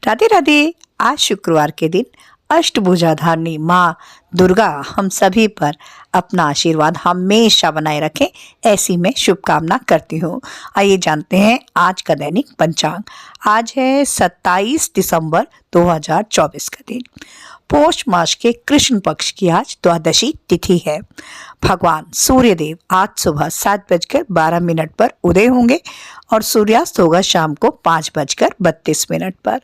राधे राधे। आज शुक्रवार के दिन अष्टभुजाधारिणी माँ दुर्गा हम सभी पर अपना आशीर्वाद हमेशा बनाए रखें, ऐसी मैं शुभकामना करती हूँ। आइए जानते हैं आज का दैनिक पंचांग। आज है 27 दिसंबर 2024 का दिन। पौष मास के कृष्ण पक्ष की आज द्वादशी तिथि है। भगवान सूर्यदेव आज सुबह 7:12 पर उदय होंगे और सूर्यास्त होगा शाम को 5:32 पर।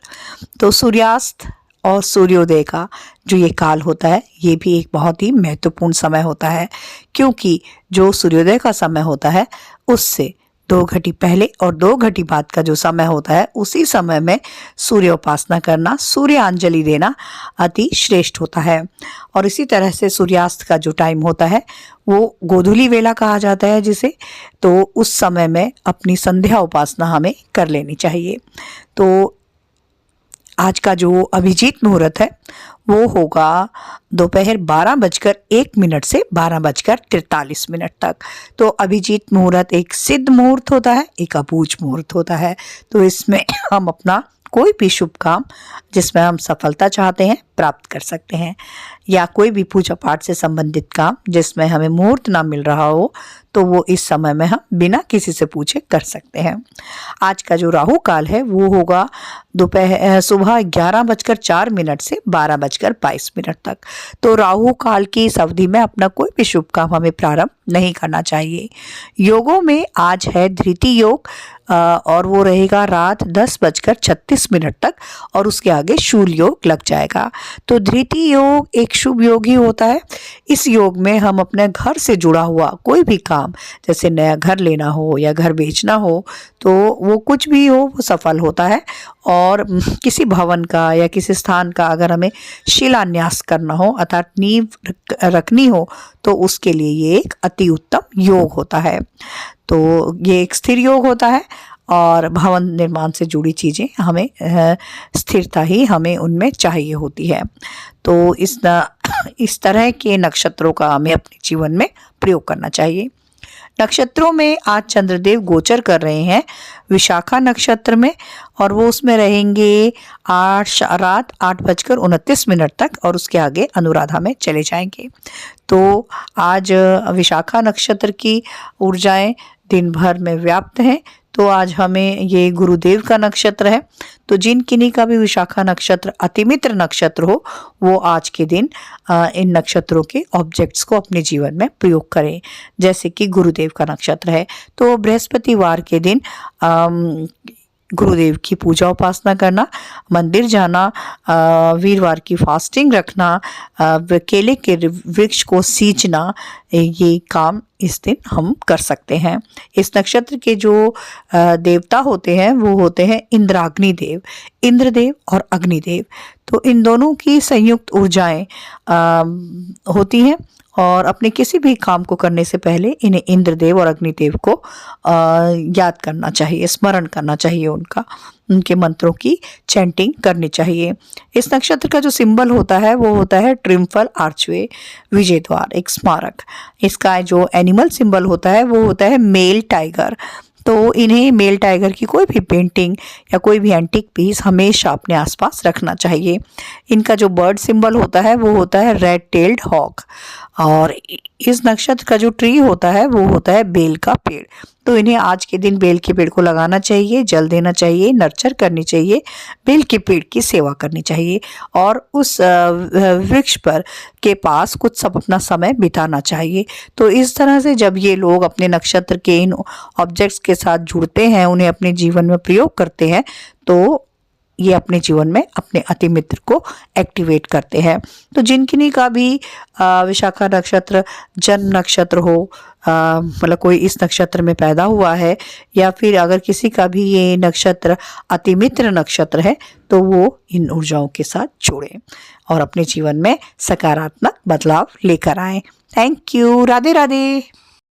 तो सूर्यास्त और सूर्योदय का जो ये काल होता है, ये भी एक बहुत ही महत्वपूर्ण समय होता है, क्योंकि जो सूर्योदय का समय होता है उससे 2 घड़ी पहले और 2 घड़ी बाद का जो समय होता है, उसी समय में सूर्य उपासना करना, सूर्यांजलि देना अति श्रेष्ठ होता है। और इसी तरह से सूर्यास्त का जो टाइम होता है वो गोधूली वेला कहा जाता है जिसे, तो उस समय में अपनी संध्या उपासना हमें कर लेनी चाहिए। तो आज का जो अभिजीत मुहूर्त है वो होगा दोपहर 12:01 से 12:43 तक। तो अभिजीत मुहूर्त एक सिद्ध मुहूर्त होता है, एक अबूझ मुहूर्त होता है। तो इसमें हम अपना कोई भी शुभ काम जिसमें हम सफलता चाहते हैं प्राप्त कर सकते हैं, या कोई भी पूजा पाठ से संबंधित काम जिसमें हमें मुहूर्त ना मिल रहा हो, तो वो इस समय में हम बिना किसी से पूछे कर सकते हैं। आज का जो राहु काल है वो होगा सुबह 11:04 से 12:22 तक। तो राहु काल की इस अवधि में अपना कोई भी शुभ काम हमें प्रारंभ नहीं करना चाहिए। योगों में आज है धृति योग और वो रहेगा रात 10:36 तक, और उसके आगे शूल योग लग जाएगा। तो धृति योग एक शुभ योग ही होता है। इस योग में हम अपने घर से जुड़ा हुआ कोई भी काम, जैसे नया घर लेना हो या घर बेचना हो, तो वो कुछ भी हो वो सफल होता है। और किसी भवन का या किसी स्थान का अगर हमें शिलान्यास करना हो, अर्थात नींव रखनी हो, तो उसके लिए ये एक अति उत्तम योग होता है। तो ये एक स्थिर योग होता है और भवन निर्माण से जुड़ी चीज़ें हमें स्थिरता ही हमें उनमें चाहिए होती है। तो इस तरह के नक्षत्रों का हमें अपने जीवन में प्रयोग करना चाहिए। नक्षत्रों में आज चंद्रदेव गोचर कर रहे हैं विशाखा नक्षत्र में, और वो उसमें रहेंगे रात 8:29 तक, और उसके आगे अनुराधा में चले जाएंगे। तो आज विशाखा नक्षत्र की ऊर्जाएं दिन भर में व्याप्त हैं। तो आज हमें ये गुरुदेव का नक्षत्र है, तो जिन किन्हीं का भी विशाखा नक्षत्र अतिमित्र नक्षत्र हो, वो आज के दिन इन नक्षत्रों के ऑब्जेक्ट्स को अपने जीवन में प्रयोग करें। जैसे कि गुरुदेव का नक्षत्र है तो बृहस्पतिवार के दिन गुरुदेव की पूजा उपासना करना, मंदिर जाना, वीरवार की फास्टिंग रखना, केले के वृक्ष को सींचना, ये काम इस दिन हम कर सकते हैं। इस नक्षत्र के जो देवता होते हैं वो होते हैं इंद्राग्नि देव, इंद्रदेव और अग्निदेव। तो इन दोनों की संयुक्त ऊर्जाएं होती हैं, और अपने किसी भी काम को करने से पहले इन्हें इंद्रदेव और अग्निदेव को याद करना चाहिए, स्मरण करना चाहिए, उनके मंत्रों की चैंटिंग करनी चाहिए। इस नक्षत्र का जो सिंबल होता है वो होता है ट्रिम्फल आर्चवे, विजय द्वार, एक स्मारक। इसका जो एनिमल सिंबल होता है वो होता है मेल टाइगर। तो इन्हें मेल टाइगर की कोई भी पेंटिंग या कोई भी एंटीक पीस हमेशा अपने आसपास रखना चाहिए। इनका जो बर्ड सिंबल होता है वो होता है रेड टेल्ड हॉक, और इस नक्षत्र का जो ट्री होता है वो होता है बेल का पेड़। तो इन्हें आज के दिन बेल के पेड़ को लगाना चाहिए, जल देना चाहिए, नर्चर करनी चाहिए, बेल के पेड़ की सेवा करनी चाहिए, और उस वृक्ष पर के पास कुछ सब अपना समय बिताना चाहिए। तो इस तरह से जब ये लोग अपने नक्षत्र के इन ऑब्जेक्ट्स के साथ जुड़ते हैं, उन्हें अपने जीवन में प्रयोग करते हैं, तो ये अपने जीवन में अपने अति मित्र को एक्टिवेट करते हैं। तो जिनकिन्हीं का भी विशाखा नक्षत्र जन्म नक्षत्र हो, मतलब कोई इस नक्षत्र में पैदा हुआ है, या फिर अगर किसी का भी ये नक्षत्र अतिमित्र नक्षत्र है, तो वो इन ऊर्जाओं के साथ जुड़े और अपने जीवन में सकारात्मक बदलाव लेकर आए। Thank you. राधे राधे।